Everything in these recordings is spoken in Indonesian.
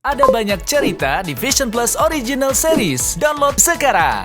Ada banyak cerita di Vision Plus Original Series. Download sekarang.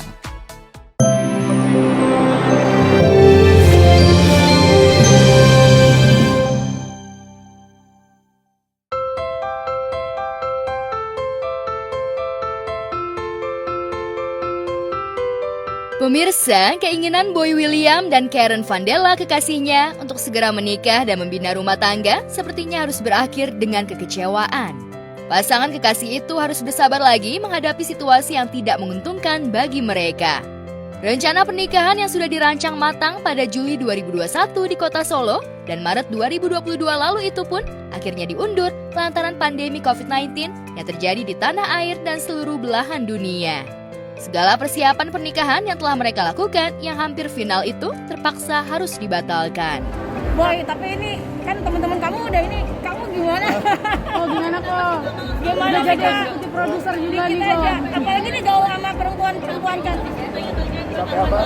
Pemirsa, keinginan Boy William dan Karen Vandella kekasihnya untuk segera menikah dan membina rumah tangga sepertinya harus berakhir dengan kekecewaan. Pasangan kekasih itu harus bersabar lagi menghadapi situasi yang tidak menguntungkan bagi mereka. Rencana pernikahan yang sudah dirancang matang pada Juli 2021 di kota Solo dan Maret 2022 lalu itu pun akhirnya diundur lantaran pandemi COVID-19 yang terjadi di tanah air dan seluruh belahan dunia. Segala persiapan pernikahan yang telah mereka lakukan yang hampir final itu terpaksa harus dibatalkan. Boy, tapi ini kan teman-teman kamu udah ini, kamu gimana? Oh gimana kok? Gimana Udah jadi kita? eksekutif produser juga Dikit nih kok. aja, apalagi nih gaul sama perempuan kan. Capek apa?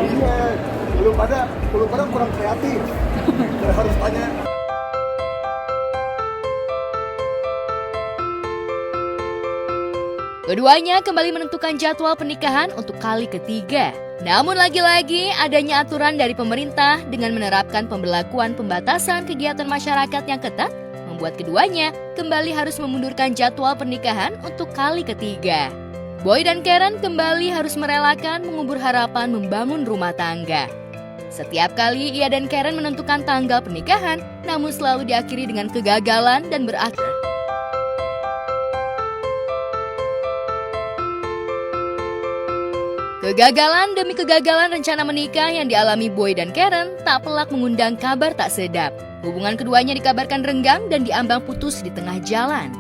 Iya, belum pada kurang kreatif. Harus tanya. Keduanya kembali menentukan jadwal pernikahan untuk kali ketiga. Namun lagi-lagi adanya aturan dari pemerintah dengan menerapkan pemberlakuan pembatasan kegiatan masyarakat yang ketat membuat keduanya kembali harus memundurkan jadwal pernikahan untuk kali ketiga. Boy dan Karen kembali harus merelakan mengubur harapan membangun rumah tangga. Setiap kali ia dan Karen menentukan tanggal pernikahan, namun selalu diakhiri dengan kegagalan dan berakhir kegagalan demi kegagalan rencana menikah yang dialami Boy dan Karen tak pelak mengundang kabar tak sedap. Hubungan keduanya dikabarkan renggang dan diambang putus di tengah jalan.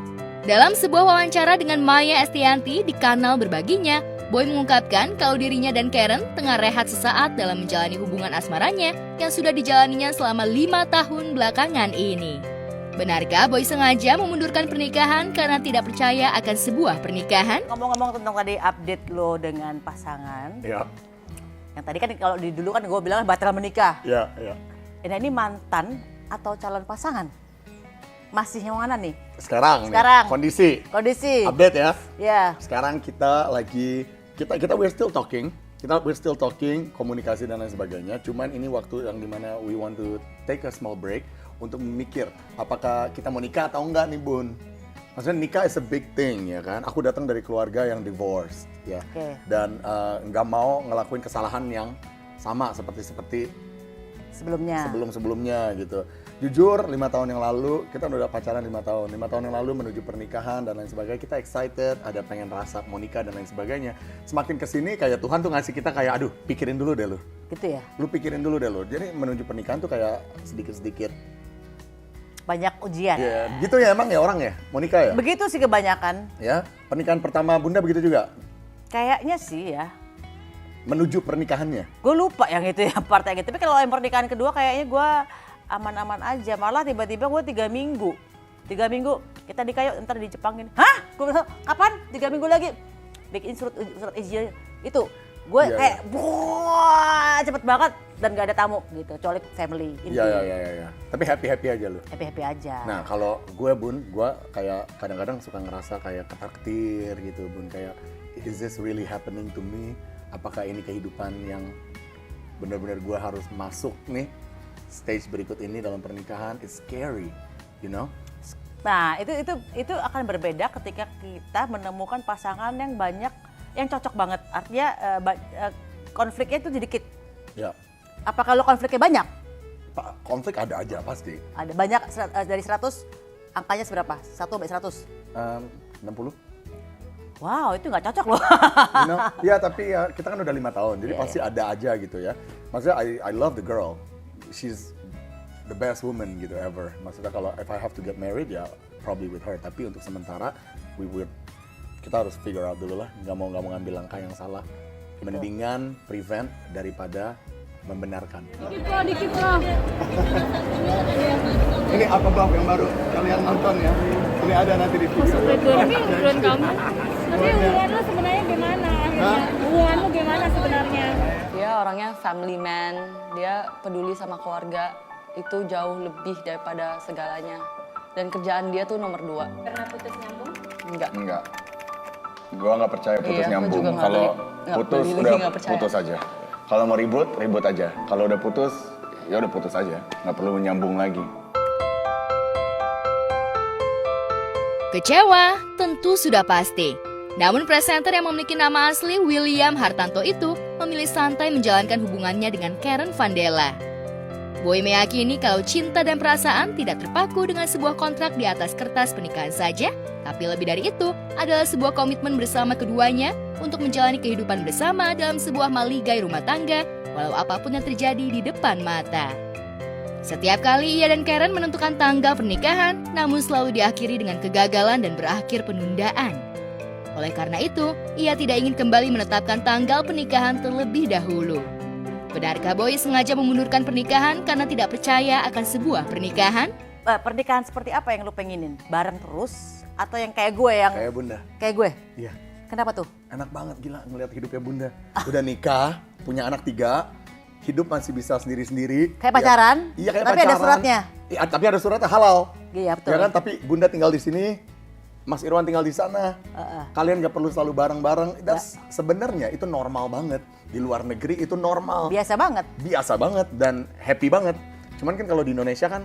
Dalam sebuah wawancara dengan Maya Estianty di kanal berbaginya, Boy mengungkapkan kalau dirinya dan Karen tengah rehat sesaat dalam menjalani hubungan asmaranya yang sudah dijalaninya selama 5 tahun belakangan ini. Benarkah Boy sengaja memundurkan pernikahan karena tidak percaya akan sebuah pernikahan? Ngomong-ngomong tentang tadi update lo dengan pasangan. Ya, Yang tadi kan kalau di dulu kan gue bilang batal menikah. ya. Ini mantan atau calon pasangan? Masih yang mana nih? Sekarang. Sekarang. Nih, kondisi. Update ya. Ya. Sekarang kita lagi we're still talking. We're still talking, komunikasi dan lain sebagainya. Cuman ini waktu yang dimana we want to take a small break untuk memikir apakah kita mau nikah atau enggak nih Bun. Maksudnya nikah is a big thing ya kan. Aku datang dari keluarga yang divorced ya. Oke. Dan nggak mau ngelakuin kesalahan yang sama seperti sebelum-sebelumnya gitu. Jujur 5 tahun yang lalu, kita udah pacaran 5 tahun. 5 tahun yang lalu menuju pernikahan dan lain sebagainya, kita excited, ada pengen rasa mau nikah dan lain sebagainya. Semakin kesini kayak Tuhan tuh ngasih kita kayak, aduh pikirin dulu deh lu. Gitu ya? Lu pikirin dulu deh lu. Jadi menuju pernikahan tuh kayak sedikit-sedikit. Banyak ujian. Ya, gitu ya emang ya orang ya, mau nikah ya? Begitu sih kebanyakan. Ya, pernikahan pertama Bunda begitu juga? Kayaknya sih ya. Menuju pernikahannya? Gue lupa yang itu ya, part yang itu. Tapi kalau yang pernikahan kedua kayaknya gue aman-aman aja. Malah tiba-tiba gue 3 minggu. 3 minggu kita nikah yuk, ntar di Jepangin. Hah? Gue bilang, kapan? 3 minggu lagi. Bikin surat izin itu. Gue Iya, kayak, wah cepet banget dan gak ada tamu gitu. Kecuali family. Iya. Tapi happy-happy aja lu? Happy-happy aja. Nah kalau gue Bun, gue kayak kadang-kadang suka ngerasa kayak ketar-ketir gitu Bun. Kayak, is this really happening to me? Apakah ini kehidupan yang benar-benar gue harus masuk nih? Stage berikut ini dalam pernikahan, it's scary, you know? Nah, itu akan berbeda ketika kita menemukan pasangan yang banyak, yang cocok banget. Artinya konfliknya itu sedikit. Ya, Apa kalau konfliknya banyak? konflik ada aja pasti. Ada banyak, dari 100, angkanya seberapa? 1 sampai 100? 60? Wow, itu nggak cocok loh. You know? Ya, tapi ya kita kan udah 5 tahun, jadi Iya, pasti ada aja gitu ya. Maksudnya I love the girl. She's the best woman gitu ever. Maksudnya kalau if I have to get married ya probably with her. Tapi untuk sementara kita harus figure out dulu lah. Nggak mau ngambil langkah yang salah. Mendingan prevent daripada membenarkan. Dikit loh. Ini apa bang yang baru kalian nonton ya? Ini ada nanti di video. Bulan kamu. Tapi hubungan lo sebenarnya gimana akhirnya? Hubungan lo gimana sebenarnya? Dia orangnya family man, dia peduli sama keluarga, itu jauh lebih daripada segalanya. Dan kerjaan dia tuh nomor 2. Karena putus nyambung? Enggak. Gua nggak percaya putus Iya, aku nyambung. juga nggak Kalau nggak putus beli, udah nggak percaya. putus aja. Kalau mau ribut, ribut aja. Kalau udah putus, ya udah putus aja. Nggak perlu nyambung lagi. Kecewa tentu sudah pasti. Namun presenter yang memiliki nama asli William Hartanto itu memilih santai menjalankan hubungannya dengan Karen Vandella. Boy meyakini kalau cinta dan perasaan tidak terpaku dengan sebuah kontrak di atas kertas pernikahan saja, tapi lebih dari itu adalah sebuah komitmen bersama keduanya untuk menjalani kehidupan bersama dalam sebuah maligai rumah tangga, walau apapun yang terjadi di depan mata. Setiap kali ia dan Karen menentukan tanggal pernikahan, namun selalu diakhiri dengan kegagalan dan berakhir penundaan. Oleh karena itu, ia tidak ingin kembali menetapkan tanggal pernikahan terlebih dahulu. Benarkah Boy sengaja memundurkan pernikahan karena tidak percaya akan sebuah pernikahan? Pernikahan seperti apa yang lu pengenin? Bareng terus? Atau yang kayak gue yang... Kayak Bunda. Kayak gue? Iya. Kenapa tuh? Enak banget gila ngeliat hidupnya Bunda. Udah nikah, punya anak 3, hidup masih bisa sendiri-sendiri. Kayak pacaran? Iya kayak Tapi pacaran. ada suratnya? Iya, tapi ada suratnya halal. Iya betul. Ya kan, tapi Bunda tinggal di sini, Mas Irwan tinggal di sana. Kalian gak perlu selalu bareng-bareng. Sebenarnya itu normal banget. Di luar negeri itu normal. Biasa banget. Biasa banget dan happy banget. Cuman kan kalau di Indonesia kan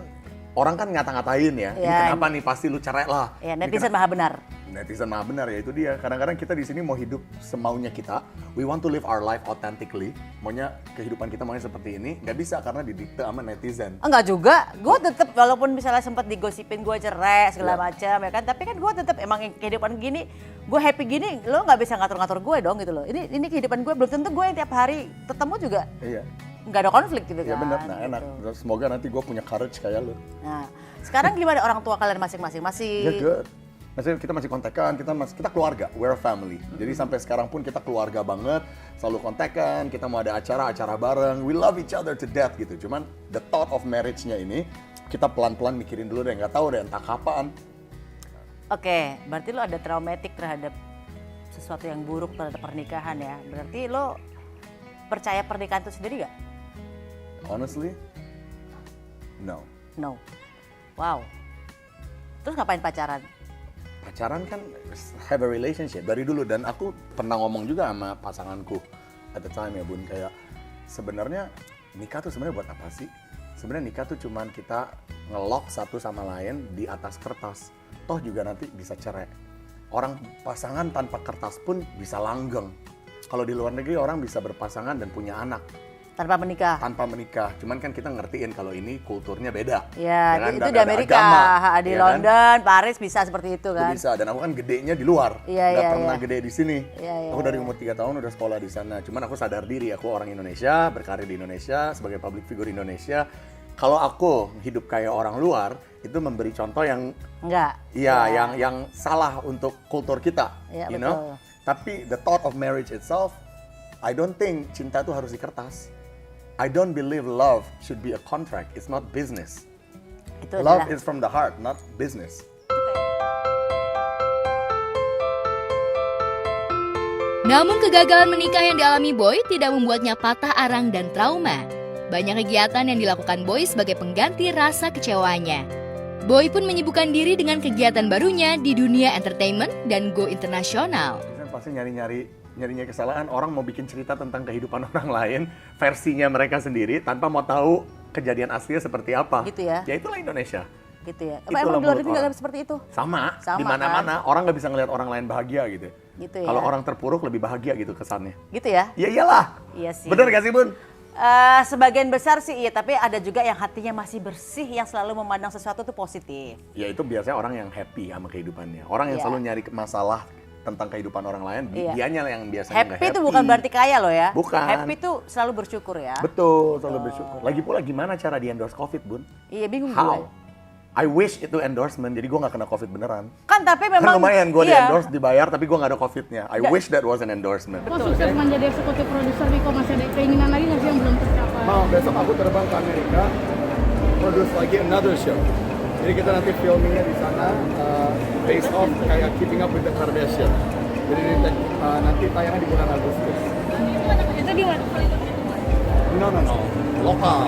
orang kan ngata-ngatain ya. Ini Ya. kenapa nih, pasti lu cerai lah. Ya, Ini netizen kenapa- maha benar. Netizen maha benar ya, itu dia. Kadang-kadang kita di sini mau hidup semaunya kita. We want to live our life authentically. Maunya kehidupan kita maunya seperti ini. Nggak bisa karena didikte sama netizen. Enggak juga, gue tetep walaupun misalnya sempat digosipin gue cerai segala Iya. macam ya kan, tapi kan gue tetep emang kehidupan gini, gue happy gini, lo nggak bisa ngatur-ngatur gue dong gitu loh. Ini kehidupan gue, belum tentu gue yang tiap hari ketemu juga Iya. nggak ada konflik gitu Iya kan. benar, nah enak. gitu. Terus semoga nanti gue punya courage kayak lu. Nah, sekarang gimana orang tua kalian masing-masing? Masih Ya good. Maksudnya kita masih kontekan, kita keluarga, we're a family. Jadi sampai sekarang pun kita keluarga banget, selalu kontekan, kita mau ada acara-acara bareng, we love each other to death gitu. Cuman the thought of marriage-nya ini, kita pelan-pelan mikirin dulu deh, nggak tahu deh entah kapan. Oke, berarti lo ada traumatik terhadap sesuatu yang buruk terhadap pernikahan ya. Berarti lo percaya pernikahan itu sendiri gak? Honestly, no. No. Wow. Terus ngapain pacaran? Pacaran kan have a relationship dari dulu, dan aku pernah ngomong juga sama pasanganku at the time ya Bun, kayak sebenarnya nikah tuh sebenarnya buat apa sih? Sebenarnya nikah tuh cuman kita ngelok satu sama lain di atas kertas. Toh juga nanti bisa cerai. Orang pasangan tanpa kertas pun bisa langgeng. Kalau di luar negeri orang bisa berpasangan dan punya anak Tanpa menikah? tanpa menikah. Cuman kan kita ngertiin kalau ini kulturnya beda. Ya, kan? itu Dan di ada Amerika, agama, di ya kan? London, Paris bisa seperti itu Itu kan? bisa, dan aku kan gedenya di luar, Iya, nggak iya, pernah iya. gede di sini. Iya, iya, Aku dari iya. umur 3 tahun udah sekolah di sana. Cuman aku sadar diri, aku orang Indonesia, berkarir di Indonesia, sebagai public figure Indonesia. Kalau aku hidup kayak orang luar, itu memberi contoh yang, Enggak. iya, Ya. yang salah untuk kultur kita, Iya, you betul. know. Tapi the thought of marriage itself, I don't think cinta itu harus di kertas. I don't believe love should be a contract. It's not business. Itu Love adalah is from the heart, not business. Namun kegagalan menikah yang dialami Boy tidak membuatnya patah arang dan trauma. Banyak kegiatan yang dilakukan Boy sebagai pengganti rasa kecewanya. Boy pun menyibukkan diri dengan kegiatan barunya di dunia entertainment dan go internasional. Kan pasti nyari kesalahan, orang mau bikin cerita tentang kehidupan orang lain, versinya mereka sendiri tanpa mau tahu kejadian aslinya seperti apa. Gitu ya? Ya itulah Indonesia. gitu ya. Itulah Emang di luar menurut negeri nggak orang. ada seperti itu? Sama, Sama, di mana-mana orang nggak bisa ngelihat orang lain bahagia gitu. Gitu ya. Kalau orang terpuruk lebih bahagia gitu kesannya. Gitu ya? Ya iyalah. Iya sih. Bener gak sih Bun? Sebagian besar sih iya, tapi ada juga yang hatinya masih bersih, yang selalu memandang sesuatu tuh positif. Ya itu biasanya orang yang happy sama kehidupannya. Orang yang Iya. selalu nyari masalah tentang kehidupan orang lain, Iya. dianya yang biasanya nggak Happy itu bukan berarti kaya loh ya. Bukan. Happy itu selalu bersyukur ya. Betul, selalu bersyukur. Lagi pula gimana cara di endorse COVID Bun? Iya bingung How? gue. I wish itu endorsement, jadi gue gak kena COVID beneran. Kan tapi Kan memang lumayan gue iya. di-endorse, dibayar, tapi gue gak ada COVID-nya. I wish that was an endorsement. Kok sukses menjadi eksekutif produser nih, kok masih ada keinginan lagi nggak sih yang belum tercapai? Mau besok aku terbang ke Amerika, produce lagi another show. Jadi kita nanti filmingnya di sana, based off kayak Keeping Up with the Kardashian. Jadi nanti tayangnya di bulan Agustus. Itu di mana? No. Lokal.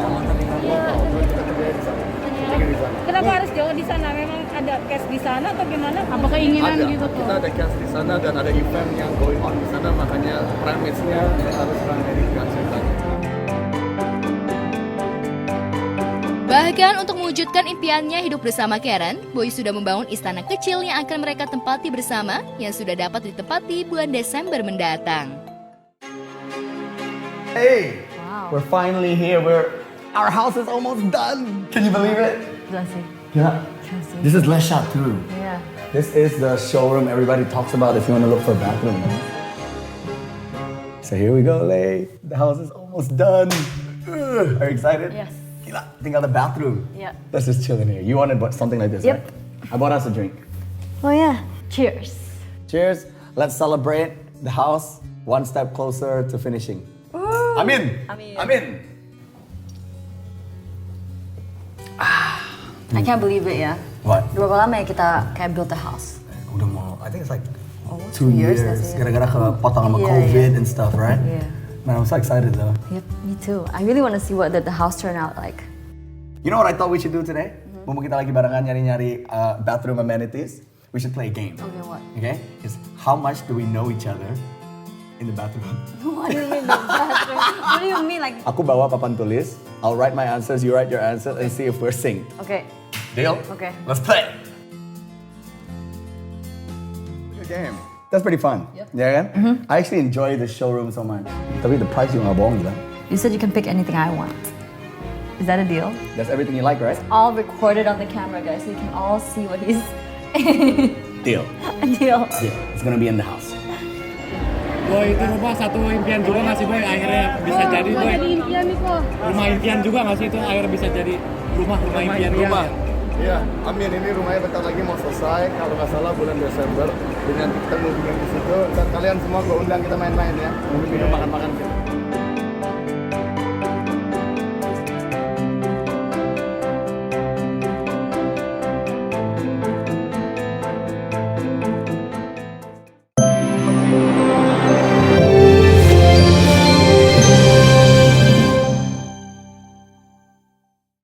Terus kita kerja di sana. ingin di sana. Kenapa harus jauh di sana? Memang ada cash di sana atau gimana? Apa keinginan Ada, gitu tuh? kita ada cash di sana dan ada event yang going on di sana, makanya premise-nya harus ke Amerika ceritanya. Bahkan untuk mewujudkan impiannya hidup bersama Karen, Boy sudah membangun istana kecil yang akan mereka tempati bersama yang sudah dapat ditempati bulan Desember mendatang. Hey, we're finally here. Our house is almost done. Can you believe it? Yeah. This is Les Chateau. Yeah. This is the showroom everybody talks about if you want to look for a bathroom. So here we go, Lay. The house is almost done. Are you excited? Yes. Gila, tinggal the bathroom. Yeah. Let's just chill in here. You wanted something like this, Yep. right? I bought us a drink. Oh yeah. Cheers. Cheers. Let's celebrate the house one step closer to finishing. Amin. Amin. Amin. I can't believe it ya. What? Berapa lama ya kita kayak build the house? Udah mau, I think it's like Almost 2 years. nggak sih? Gara-gara kepotong sama Iya, COVID iya. and stuff, right? Yeah. Man, I'm so excited though. Yep, me too. I really want to see what the house turn out like. You know what I thought we should do today? Mumpung kita lagi barengan nyari-nyari bathroom amenities, we should play a game. Okay, what? Okay? It's how much do we know each other in the bathroom? What do you mean the bathroom? What do you mean like? Aku bawa papan tulis. I'll write my answers, you write your answers, and see if we're synced. Okay. Deal? Okay. Let's play. Good game. That's pretty fun. Yep. Yeah kan? I actually enjoy the showroom so much. Tapi the price juga nggak bohong gila. You said you can pick anything I want. Is that a deal? That's everything you like, right? All recorded on the camera, guys, so you can all see what he's. Deal. A deal. Deal. It's gonna be in the house. Boy, itu rumah satu impian juga nggak sih, Boy? Akhirnya bisa jadi, Boy. Jadi impian nih kok. Rumah impian juga nggak sih itu akhirnya bisa jadi rumah impian. Rumah. Iya, amin. Ini rumahnya bentar lagi mau selesai. Kalau nggak salah bulan Desember. Dengan kita moving di situ. Dan kalian semua gue undang kita main-main ya. Minum-minum, makan-makan.